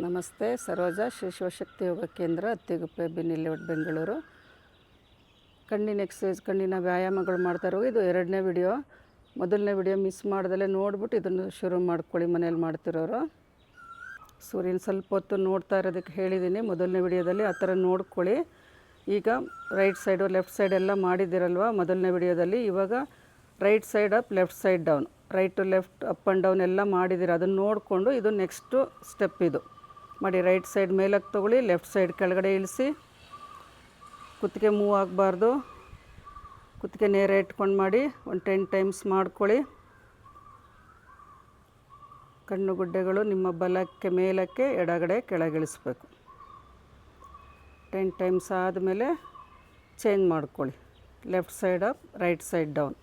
ನಮಸ್ತೆ. ಸರೋಜಾ ಶ್ರೀ ಶಿವಶಕ್ತಿ ಯೋಗ ಕೇಂದ್ರ, ಅತ್ತಿಗುಪ್ಪೆ, ಬಿನ್ನಿ ಲೇಔಟ್, ಬೆಂಗಳೂರು. ಕಣ್ಣಿನ ಎಕ್ಸಸೈಸ್, ಕಣ್ಣಿನ ವ್ಯಾಯಾಮಗಳು ಮಾಡ್ತಾ ಇರೋ ಇದು 2ನೇ ವಿಡಿಯೋ. ಮೊದಲನೇ ವಿಡಿಯೋ ಮಿಸ್ ಮಾಡ್ದಲೇ ನೋಡ್ಬಿಟ್ಟು ಇದನ್ನು ಶುರು ಮಾಡ್ಕೊಳ್ಳಿ ಮನೇಲಿ ಮಾಡ್ತಿರೋರು. ಸೂರ್ಯನ ಸ್ವಲ್ಪ ಹೊತ್ತು ನೋಡ್ತಾ ಇರೋದಕ್ಕೆ ಹೇಳಿದ್ದೀನಿ ಮೊದಲನೇ ವಿಡಿಯೋದಲ್ಲಿ, ಆ ಥರ ನೋಡ್ಕೊಳ್ಳಿ. ಈಗ ರೈಟ್ ಸೈಡು ಲೆಫ್ಟ್ ಸೈಡ್ ಎಲ್ಲ ಮಾಡಿದ್ದೀರಲ್ವ ಮೊದಲನೇ ವಿಡಿಯೋದಲ್ಲಿ. ಇವಾಗ right side up, left side down, right to left, up and down ಎಲ್ಲ ಮಾಡಿದ್ದೀರ. ಅದನ್ನು ನೋಡಿಕೊಂಡು ಇದು ನೆಕ್ಸ್ಟು ಸ್ಟೆಪ್ ಇದು ಮಾಡಿ. ರೈಟ್ ಸೈಡ್ ಮೇಲಕ್ಕೆ ತೊಗೊಳ್ಳಿ, ಲೆಫ್ಟ್ ಸೈಡ್ ಕೆಳಗಡೆ ಇಳಿಸಿ. ಕುತ್ತಿಗೆ ಮೂವ್ ಆಗಬಾರ್ದು, ಕುತ್ತಿಗೆ ನೇರ ಇಟ್ಕೊಂಡು ಮಾಡಿ. ಒಂದು 10 ಟೈಮ್ಸ್ ಮಾಡ್ಕೊಳ್ಳಿ. ಕಣ್ಣುಗುಡ್ಡೆಗಳು ನಿಮ್ಮ ಬಲಕ್ಕೆ ಮೇಲಕ್ಕೆ, ಎಡಗಡೆ ಕೆಳಗಿಳಿಸ್ಬೇಕು. 10 ಟೈಮ್ಸ್ ಆದಮೇಲೆ ಚೇಂಜ್ ಮಾಡ್ಕೊಳ್ಳಿ. Left side up, right side down.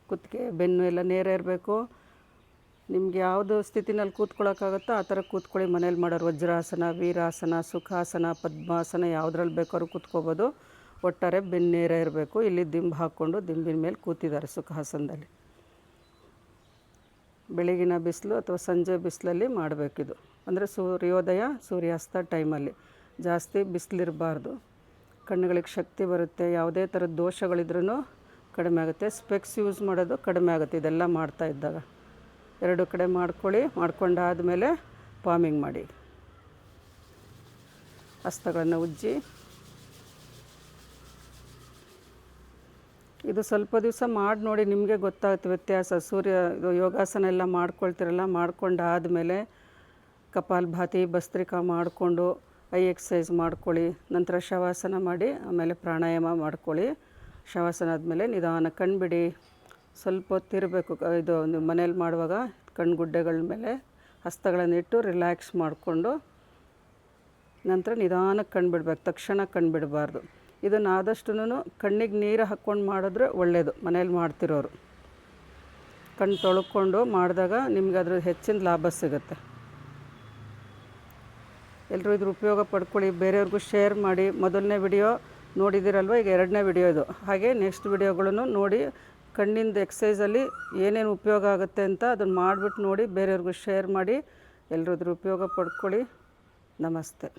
ಕುತ್ತಿಗೆ ಬೆನ್ನು ಎಲ್ಲ ನೇರ ಇರಬೇಕು. ನಿಮ್ಗೆ ಯಾವುದು ಸ್ಥಿತಿನಲ್ಲಿ ಕೂತ್ಕೊಳ್ಳೋಕ್ಕಾಗುತ್ತೋ ಆ ಥರ ಕೂತ್ಕೊಳ್ಳಿ. ಮನೇಲಿ ಮಾಡೋರು ವಜ್ರಾಸನ, ವೀರಾಸನ, ಸುಖಾಸನ, ಪದ್ಮಾಸನ ಯಾವುದ್ರಲ್ಲಿ ಬೇಕಾದ್ರೂ ಕೂತ್ಕೋಬೋದು. ಒಟ್ಟಾರೆ ಬೆನ್ನು ನೇರ ಇರಬೇಕು. ಇಲ್ಲಿ ದಿಂಬು ಹಾಕ್ಕೊಂಡು ದಿಂಬಿನ ಮೇಲೆ ಕೂತಿದ್ದಾರೆ ಸುಖಾಸನದಲ್ಲಿ. ಬೆಳಗಿನ ಬಿಸಿಲು ಅಥವಾ ಸಂಜೆ ಬಿಸಿಲಲ್ಲಿ ಮಾಡಬೇಕಿದು. ಅಂದರೆ ಸೂರ್ಯೋದಯ ಸೂರ್ಯಾಸ್ತ ಟೈಮಲ್ಲಿ. ಜಾಸ್ತಿ ಬಿಸಿಲಿರಬಾರ್ದು. ಕಣ್ಣುಗಳಿಗೆ ಶಕ್ತಿ ಬರುತ್ತೆ. ಯಾವುದೇ ಥರದ ದೋಷಗಳಿದ್ರೂ ಕಡಿಮೆ ಆಗುತ್ತೆ. ಸ್ಪೆಕ್ಸ್ ಯೂಸ್ ಮಾಡೋದು ಕಡಿಮೆ ಆಗುತ್ತೆ ಇದೆಲ್ಲ ಮಾಡ್ತಾ ಇದ್ದಾಗ. 2 ಕಡೆ ಮಾಡ್ಕೊಳ್ಳಿ. ಮಾಡ್ಕೊಂಡಾದಮೇಲೆ ಪಾಮಿಂಗ್ ಮಾಡಿ. ಹಸ್ತಗಳನ್ನು ಉಜ್ಜಿ. ಇದು ಸ್ವಲ್ಪ ದಿವಸ ಮಾಡಿ ನೋಡಿ, ನಿಮಗೆ ಗೊತ್ತಾಗುತ್ತೆ ವ್ಯತ್ಯಾಸ. ಇದು ಯೋಗಾಸನ ಎಲ್ಲ ಮಾಡ್ಕೊಳ್ತಿರಲ್ಲ, ಮಾಡ್ಕೊಂಡಾದಮೇಲೆ ಕಪಾಲಭಾತಿ, ಭಸ್ತ್ರಿಕಾ ಮಾಡಿಕೊಂಡು ಐ ಎಕ್ಸಸೈಸ್ ಮಾಡ್ಕೊಳ್ಳಿ. ನಂತರ ಶವಾಸನ ಮಾಡಿ, ಆಮೇಲೆ ಪ್ರಾಣಾಯಾಮ ಮಾಡ್ಕೊಳ್ಳಿ. ಶವಾಸನ ಆದಮೇಲೆ ನಿಧಾನ ಕಣ್ಬಿಡಿ. ಸ್ವಲ್ಪ ಹೊತ್ತಿರಬೇಕು. ಇದು ನೀವು ಮನೇಲಿ ಮಾಡುವಾಗ ಕಣ್ಣುಗುಡ್ಡೆಗಳ ಮೇಲೆ ಹಸ್ತಗಳನ್ನಿಟ್ಟು ರಿಲ್ಯಾಕ್ಸ್ ಮಾಡಿಕೊಂಡು ನಂತರ ನಿಧಾನಕ್ಕೆ ಕಣ್ಬಿಡ್ಬೇಕು. ತಕ್ಷಣ ಕಣ್ಬಿಡಬಾರ್ದು. ಇದನ್ನು ಆದಷ್ಟು ಕಣ್ಣಿಗೆ ನೀರು ಹಾಕ್ಕೊಂಡು ಮಾಡಿದ್ರೆ ಒಳ್ಳೆಯದು. ಮನೇಲಿ ಮಾಡ್ತಿರೋರು ಕಣ್ಣು ತೊಳ್ಕೊಂಡು ಮಾಡಿದಾಗ ನಿಮ್ಗೆ ಅದ್ರ ಹೆಚ್ಚಿನ ಲಾಭ ಸಿಗುತ್ತೆ. ಎಲ್ಲರೂ ಇದ್ರ ಉಪಯೋಗ ಪಡ್ಕೊಳ್ಳಿ. ಬೇರೆಯವ್ರಿಗೂ ಶೇರ್ ಮಾಡಿ. ಮೊದಲನೇ ವಿಡಿಯೋ ನೋಡಿದ್ದೀರಲ್ವ, ಈಗ 2ನೇ ವಿಡಿಯೋ ಇದು. ಹಾಗೆ ನೆಕ್ಸ್ಟ್ ವಿಡಿಯೋಗಳನ್ನು ನೋಡಿ. ಕಣ್ಣಿಂದ ಎಕ್ಸಸೈಸಲ್ಲಿ ಏನೇನು ಉಪಯೋಗ ಆಗುತ್ತೆ ಅಂತ ಅದನ್ನು ಮಾಡಿಬಿಟ್ಟು ನೋಡಿ ಬೇರೆಯವ್ರಿಗೂ ಶೇರ್ ಮಾಡಿ. ಎಲ್ಲರೂ ಇದ್ರ ಉಪಯೋಗ ಪಡ್ಕೊಳ್ಳಿ. ನಮಸ್ತೆ.